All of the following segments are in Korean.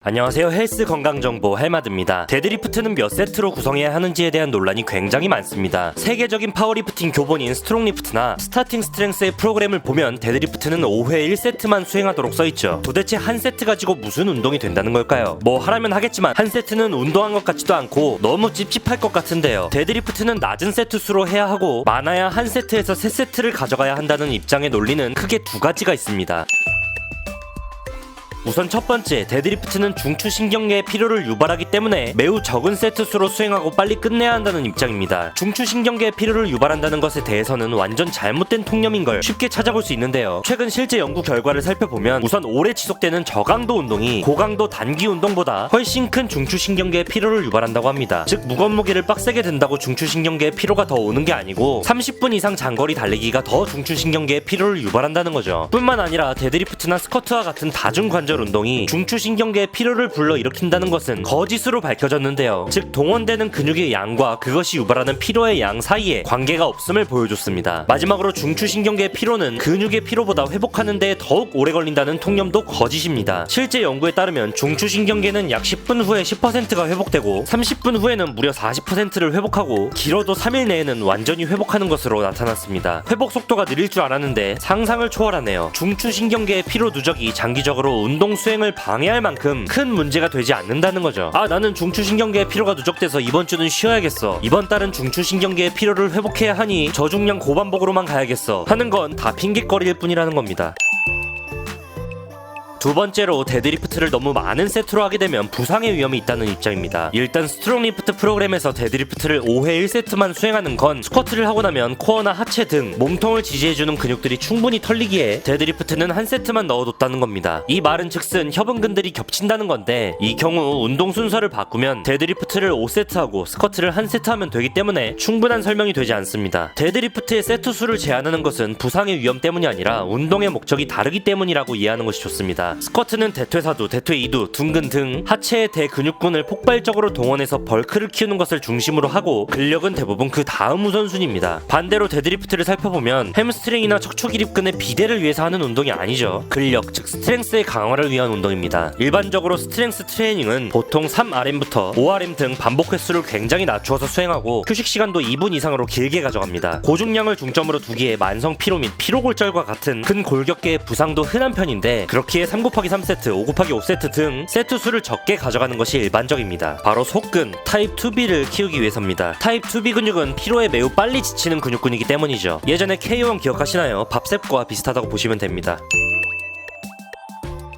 안녕하세요. 헬스 건강정보 헬마드입니다. 데드리프트는 몇 세트로 구성해야 하는지에 대한 논란이 굉장히 많습니다. 세계적인 파워리프팅 교본인 스트롱리프트나 스타팅 스트렝스의 프로그램을 보면 데드리프트는 5회 1세트만 수행하도록 써있죠. 도대체 한 세트 가지고 무슨 운동이 된다는 걸까요? 뭐 하라면 하겠지만 한 세트는 운동한 것 같지도 않고 너무 찝찝할 것 같은데요. 데드리프트는 낮은 세트 수로 해야 하고 많아야 한 세트에서 3세트를 가져가야 한다는 입장의 논리는 크게 두 가지가 있습니다. 우선 첫 번째, 데드리프트는 중추신경계의 피로를 유발하기 때문에 매우 적은 세트 수로 수행하고 빨리 끝내야 한다는 입장입니다. 중추신경계의 피로를 유발한다는 것에 대해서는 완전 잘못된 통념인 걸 쉽게 찾아볼 수 있는데요. 최근 실제 연구 결과를 살펴보면 우선 오래 지속되는 저강도 운동이 고강도 단기 운동보다 훨씬 큰 중추신경계의 피로를 유발한다고 합니다. 즉 무거운 무게를 빡세게 든다고 중추신경계의 피로가 더 오는 게 아니고 30분 이상 장거리 달리기가 더 중추신경계의 피로를 유발한다는 거죠. 뿐만 아니라 데드리프트나 스쿼트와 같은 다중관절 운동이 중추신경계의 피로를 불러일으킨다는 것은 거짓으로 밝혀졌는데요. 즉 동원되는 근육의 양과 그것이 유발하는 피로의 양 사이에 관계가 없음을 보여줬습니다. 마지막으로 중추신경계의 피로는 근육의 피로보다 회복하는 데 더욱 오래 걸린다는 통념도 거짓입니다. 실제 연구에 따르면 중추신경계는 약 10분 후에 10%가 회복되고 30분 후에는 무려 40%를 회복하고 길어도 3일 내에는 완전히 회복하는 것으로 나타났습니다. 회복 속도가 느릴 줄 알았는데 상상을 초월하네요. 중추신경계의 피로 누적이 장기적으로 운동 수행을 방해할 만큼 큰 문제가 되지 않는다는 거죠. 나는 중추신경계의 피로가 누적돼서 이번 주는 쉬어야겠어. 이번 달은 중추신경계의 피로를 회복해야 하니 저중량 고반복으로만 가야겠어. 하는 건 다 핑계거리일 뿐이라는 겁니다. 두 번째로 데드리프트를 너무 많은 세트로 하게 되면 부상의 위험이 있다는 입장입니다. 일단 스트롱리프트 프로그램에서 데드리프트를 5회 1세트만 수행하는 건 스쿼트를 하고 나면 코어나 하체 등 몸통을 지지해주는 근육들이 충분히 털리기에 데드리프트는 한 세트만 넣어뒀다는 겁니다. 이 말은 즉슨 협응근들이 겹친다는 건데 이 경우 운동 순서를 바꾸면 데드리프트를 5세트하고 스쿼트를 한 세트 하면 되기 때문에 충분한 설명이 되지 않습니다. 데드리프트의 세트 수를 제한하는 것은 부상의 위험 때문이 아니라 운동의 목적이 다르기 때문이라고 이해하는 것이 좋습니다. 스쿼트는 대퇴사두, 대퇴이두, 둔근 등 하체의 대근육군을 폭발적으로 동원해서 벌크를 키우는 것을 중심으로 하고 근력은 대부분 그 다음 우선순위입니다. 반대로 데드리프트를 살펴보면 햄스트링이나 척추기립근의 비대를 위해서 하는 운동이 아니죠. 근력, 즉 스트렝스의 강화를 위한 운동입니다. 일반적으로 스트렝스 트레이닝은 보통 3RM부터 5RM 등 반복 횟수를 굉장히 낮추어서 수행하고 휴식 시간도 2분 이상으로 길게 가져갑니다. 고중량을 중점으로 두기에 만성 피로 및 피로골절과 같은 큰 골격계의 부상도 흔한 편인데 그렇기에 3곱하기3세트, 5곱하기5세트 등 세트 수를 적게 가져가는 것이 일반적입니다. 바로 속근, 타입 2B를 키우기 위해서입니다. 타입 2B 근육은 피로에 매우 빨리 지치는 근육군이기 때문이죠. 예전에 KO1 기억하시나요? 밥셉과 비슷하다고 보시면 됩니다.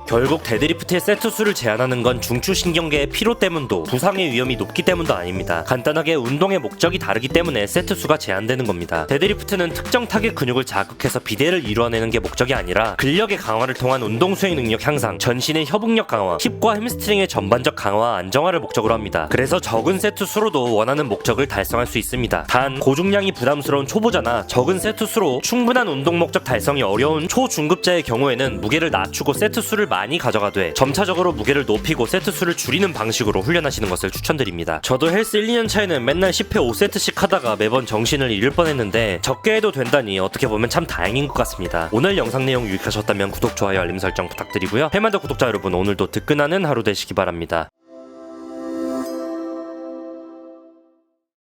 결국 데드리프트의 세트 수를 제한하는 건 중추신경계의 피로 때문도 부상의 위험이 높기 때문도 아닙니다. 간단하게 운동의 목적이 다르기 때문에 세트 수가 제한되는 겁니다. 데드리프트는 특정 타겟 근육을 자극해서 비대를 이루어내는 게 목적이 아니라 근력의 강화를 통한 운동 수행 능력 향상, 전신의 협응력 강화, 힙과 햄스트링의 전반적 강화, 안정화를 목적으로 합니다. 그래서 적은 세트 수로도 원하는 목적을 달성할 수 있습니다. 단 고중량이 부담스러운 초보자나 적은 세트 수로 충분한 운동 목적 달성이 어려운 초중급자의 경우에는 무게를 낮추고 세트 수를 많이 가져가되 점차적으로 무게를 높이고 세트 수를 줄이는 방식으로 훈련하시는 것을 추천드립니다. 저도 헬스 1-2년 차에는 맨날 10회 5세트씩 하다가 매번 정신을 잃을 뻔했는데 적게 해도 된다니 어떻게 보면 참 다행인 것 같습니다. 오늘 영상 내용 유익하셨다면 구독, 좋아요, 알림 설정 부탁드리고요. 헬마드 구독자 여러분, 오늘도 뜨끈하는 하루 되시기 바랍니다.